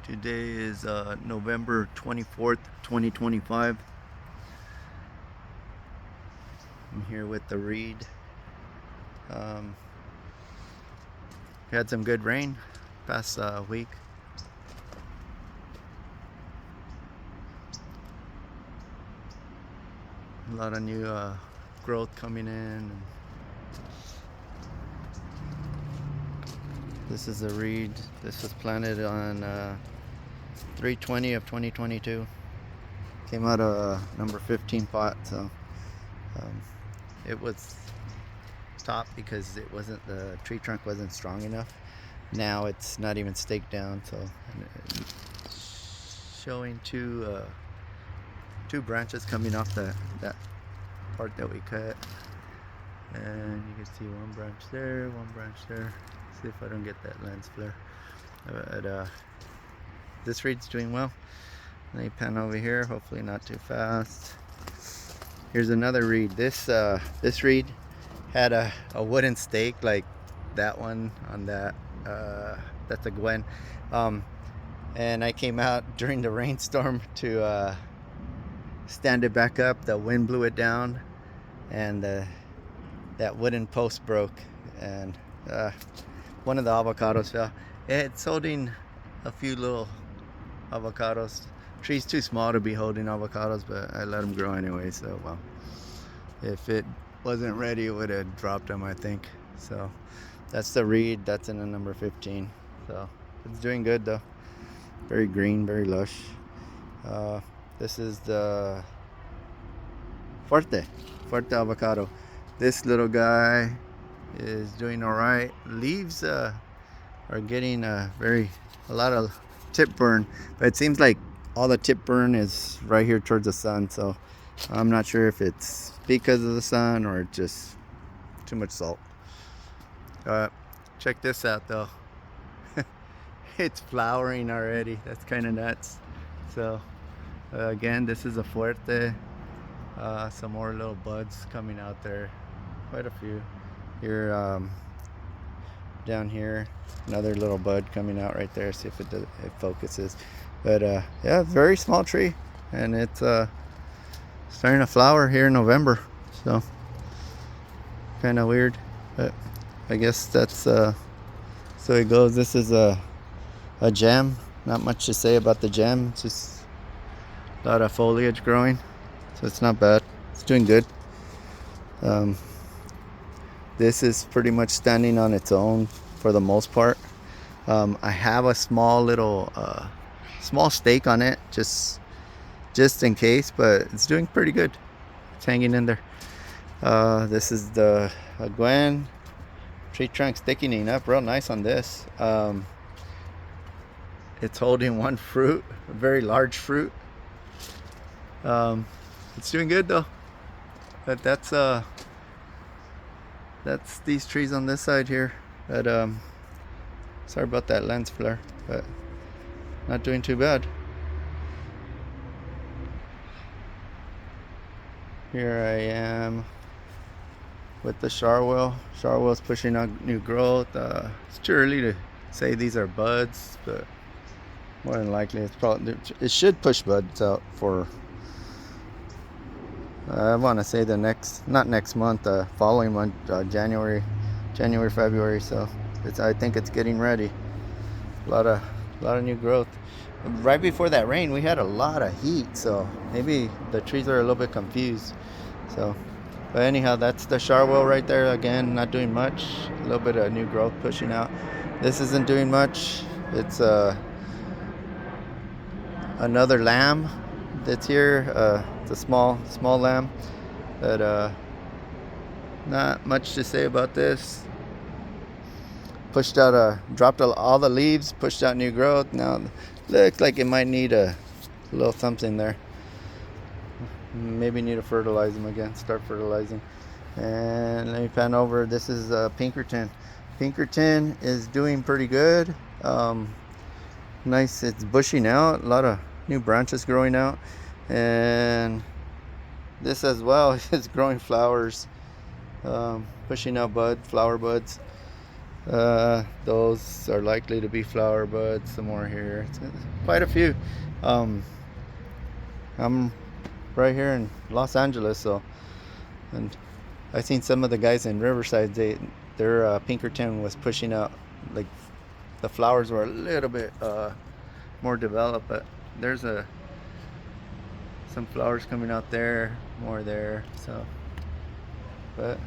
Today is November 24th, 2025. I'm here with the reed. We had some good rain past week. A lot of new growth coming in. This is a reed. This was planted on 3/20 of 2022. Came out of number 15 pot, so it was topped because the tree trunk wasn't strong enough. Now it's not even staked down, so showing two branches coming off that part that we cut, and you can see one branch there, one branch there. See if I don't get that lens flare. But this reed's doing well. Let me pan over here, hopefully not too fast. Here's another reed. This reed had a wooden stake like that one on that. That's a Gwen. And I came out during the rainstorm to stand it back up. The wind blew it down, and that wooden post broke, and one of the avocados fell. It's holding a few little avocados. Tree's too small to be holding avocados, but I let them grow anyway, so well, if it wasn't ready, it would have dropped them, I think. So that's the reed. That's in the number 15. So it's doing good though. Very green, very lush. This is the Fuerte avocado. This little guy is doing all right. Leaves are getting a lot of tip burn, but it seems like all the tip burn is right here towards the sun, so I'm not sure if it's because of the sun or just too much salt. Check this out though. It's flowering already. That's kind of nuts. So again, this is a Fuerte. Some more little buds coming out there, quite a few. Here down here, another little bud coming out right there. See if it focuses. But yeah, very small tree, and it's starting to flower here in November, so kind of weird, but I guess that's so it goes. This is a gem. Not much to say about the gem. It's just a lot of foliage growing, so it's not bad. It's doing good. This is pretty much standing on its own for the most part. I have a small stake on it just in case, but it's doing pretty good. It's hanging in there. This is the Gwen. Tree trunk thickening up real nice on this. It's holding one fruit, a very large fruit. It's doing good though. But that's these trees on this side here. But sorry about that lens flare, but not doing too bad. Here I am with the Charwell. Charwell's pushing out new growth. It's too early to say these are buds, but more than likely it should push buds out for I want to say not next month, following month, January, February. So I think it's getting ready. A lot of new growth. Right before that rain, we had a lot of heat, so maybe the trees are a little bit confused. So, but anyhow, that's the Charwell right there. Again, not doing much. A little bit of new growth pushing out. This isn't doing much. It's another lamb that's here. It's a small lamb, but not much to say about this. Dropped all the leaves, pushed out new growth. Now looks like it might need a little something there. Maybe need to fertilize them again. Start fertilizing. And let me pan over. This is Pinkerton. Pinkerton is doing pretty good. Nice. It's bushing out. A lot of new branches growing out. And this as well is growing flowers, pushing out flower buds. Those are likely to be flower buds. Some more here. It's quite a few. I'm right here in Los Angeles, so, and I seen some of the guys in Riverside. Their Pinkerton was pushing out, like the flowers were a little bit more developed, but there's some flowers coming out there, more there. So, but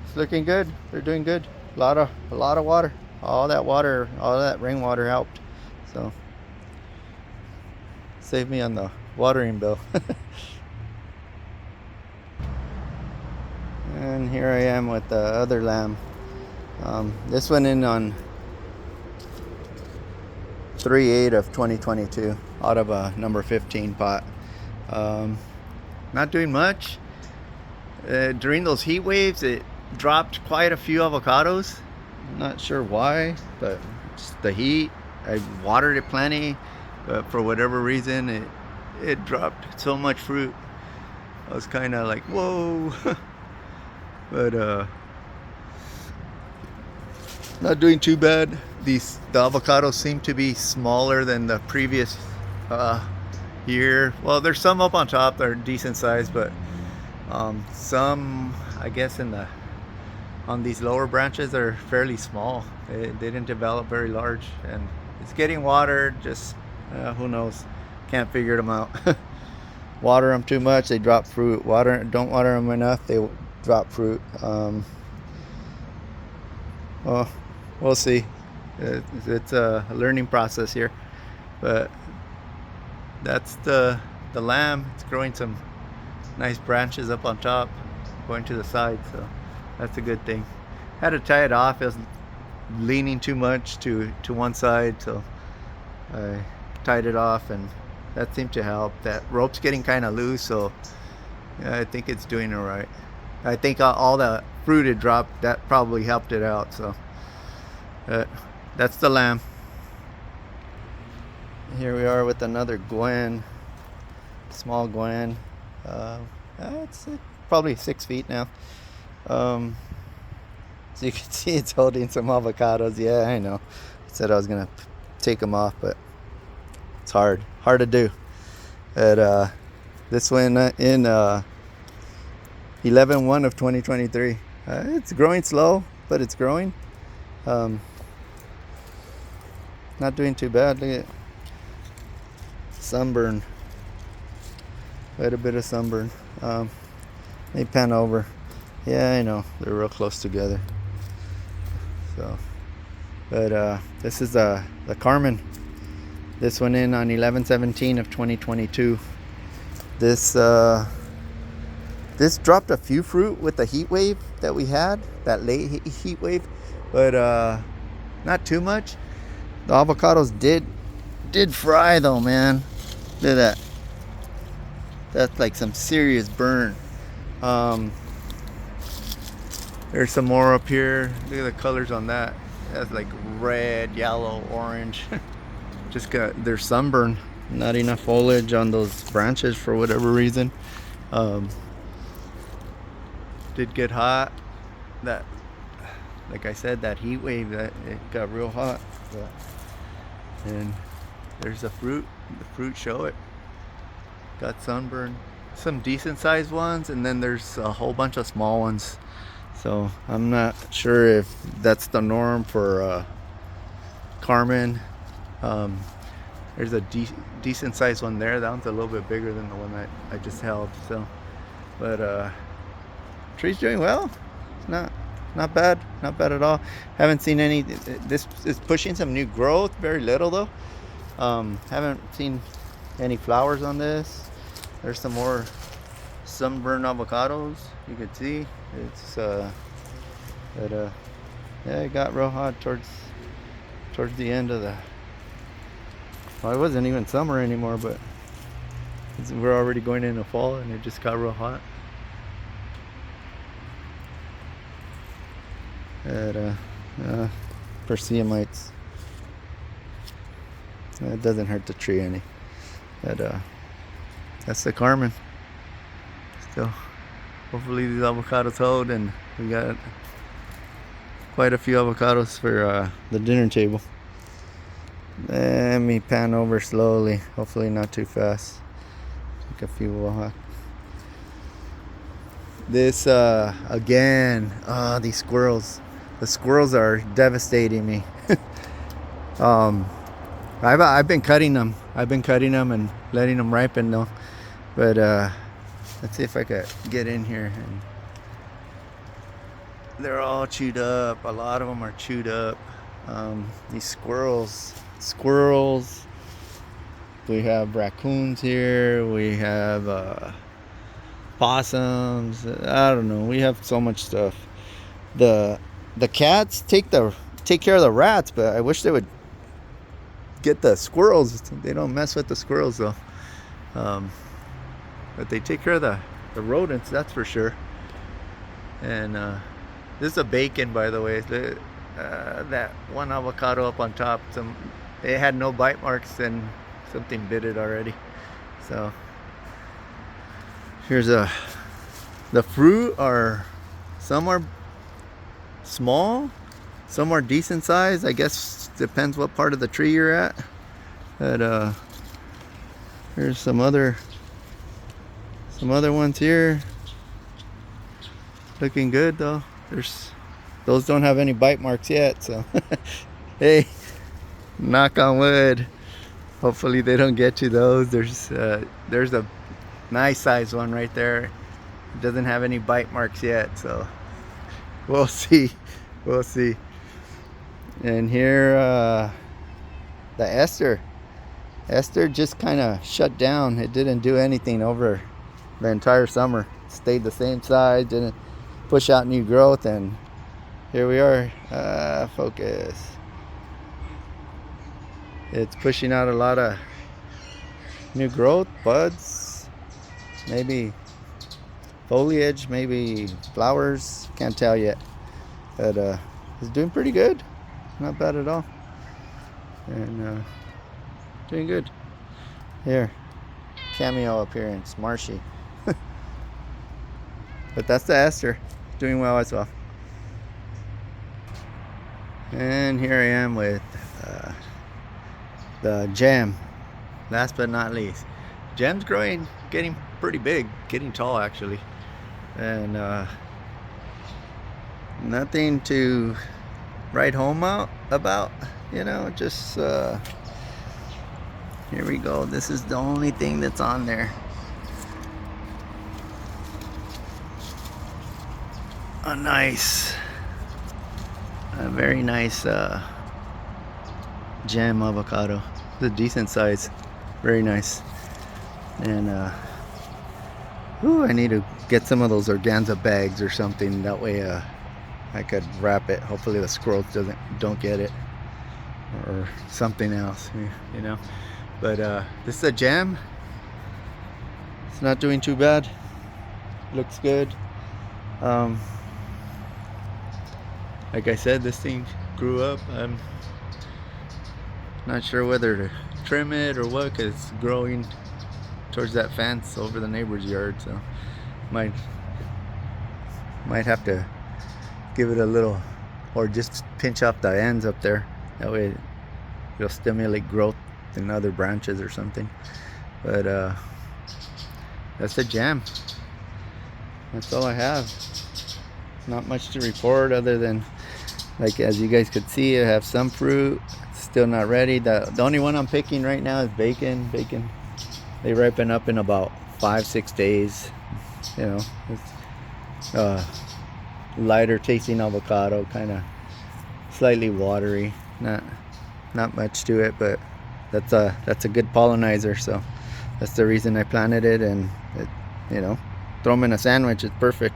it's looking good. They're doing good. A lot of water. All that rainwater helped. So saved me on the watering bill. And here I am with the other lamb. This went in on 3/8 of 2022 out of a number 15 pot. Not doing much. During those heat waves, it dropped quite a few avocados. Not sure why, but just the heat. I watered it plenty, but for whatever reason, it dropped so much fruit. I was kind of like, whoa. But not doing too bad. The avocados seem to be smaller than the previous year. Well, there's some up on top that are decent size, but some, I guess, on these lower branches are fairly small. They didn't develop very large, and it's getting watered. Just who knows? Can't figure them out. Water them too much, they drop fruit. Don't water them enough, they drop fruit. Well, we'll see. It's a learning process here, but that's the lamb. It's growing some nice branches up on top, going to the side, so that's a good thing. Had to tie it off. It was leaning too much to one side, so I tied it off, and that seemed to help. That rope's getting kind of loose, so yeah, I think it's doing all right. I think all the fruit it dropped, that probably helped it out. So that's the lamb. Here we are with another Gwen, small Gwen. It's probably 6 feet now. So you can see it's holding some avocados. Yeah, I know. I said I was gonna take them off, but it's hard to do. But this one in 11/1 of 2023. It's growing slow, but it's growing. Not doing too bad. Look at sunburn. Quite a bit of sunburn. They pan over. Yeah, I know. They're real close together. So, but this is the Carmen. This went in on 11/17 of 2022. This dropped a few fruit with the heat wave that we had, that late heat wave, but not too much. The avocados did fry though, man. Look at that. That's like some serious burn. There's some more up here. Look at the colors on that. That's like red, yellow, orange. Just got their sunburn. Not enough foliage on those branches for whatever reason. Did get hot. That, like I said, that heat wave, that it got real hot. But, and there's the fruit. The fruit show it. Got sunburn. Some decent sized ones, and then there's a whole bunch of small ones. So I'm not sure if that's the norm for Carmen. There's a decent sized one there. That one's a little bit bigger than the one that I just held. So, but tree's doing well. It's not bad at all. Haven't seen any. This is pushing some new growth. Very little though. Haven't seen any flowers on this. There's some more sunburn avocados. You can see it's but yeah, it got real hot towards the end of the. Well, it wasn't even summer anymore, but we're already going into fall, and it just got real hot. Persea. It doesn't hurt the tree any. But that's the Carmen. Still, hopefully these avocados hold, and we got quite a few avocados for the dinner table. Let me pan over slowly, hopefully not too fast. Take a few walk. This again, these squirrels. The squirrels are devastating me. I've been cutting them. I've been cutting them and letting them ripen though. But let's see if I could get in here. And they're all chewed up. A lot of them are chewed up. These squirrels. We have raccoons here. We have possums. I don't know. We have so much stuff. The cats take care of the rats, but I wish they would get the squirrels. They don't mess with the squirrels though. But they take care of the rodents, that's for sure. And this is a bacon, by the way. That one avocado up on top, it had no bite marks and something bit it already. So here's the fruit some are small, some are decent size. I guess depends what part of the tree you're at. But here's some other ones here. Looking good though. Those don't have any bite marks yet, so hey, knock on wood. Hopefully they don't get to those. There's a nice size one right there. It doesn't have any bite marks yet, so we'll see. And here the Esther just kind of shut down. It didn't do anything over the entire summer. It stayed the same size, didn't push out new growth, and here we are. Focus. It's pushing out a lot of new growth, buds, maybe foliage, maybe flowers, can't tell yet. But it's doing pretty good, not bad at all. And doing good. Here, cameo appearance, marshy. But that's the Esther, doing well as well. And here I am with the gem, last but not least. Gem's growing, getting pretty big, getting tall actually. And nothing to write home about, you know, just here we go. This is the only thing that's on there. A very nice gem avocado. It's a decent size, very nice. And I need to get some of those organza bags or something. That way I could wrap it. Hopefully the squirrels don't get it, or something else, you know. But this is a gem. It's not doing too bad. Looks good. Like I said, this thing grew up. I'm not sure whether to trim it or what, because it's growing towards that fence over the neighbor's yard, so might have to give it a little, or just pinch off the ends up there. That way it'll stimulate growth in other branches or something. But that's the jam. That's all I have. Not much to report other than, like, as you guys could see, I have some fruit. It's still not ready. The only one I'm picking right now is bacon. They ripen up in about 5-6 days. You know, it's lighter tasting avocado, kind of slightly watery. Not much to it, but that's a good pollinizer. So that's the reason I planted it. And it, you know, throw them in a sandwich. It's perfect.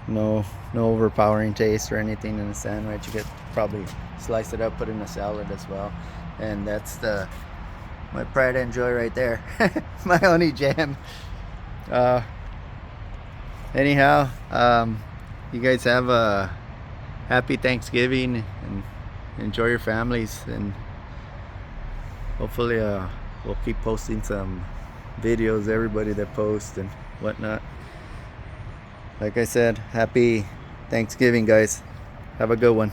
No overpowering taste or anything in a sandwich. You could probably slice it up, put it in a salad as well. And that's my pride and joy right there. My only jam. Anyhow, you guys have a happy Thanksgiving and enjoy your families, and hopefully we'll keep posting some videos, everybody that posts and whatnot. Like I said, happy Thanksgiving, guys. Have a good one.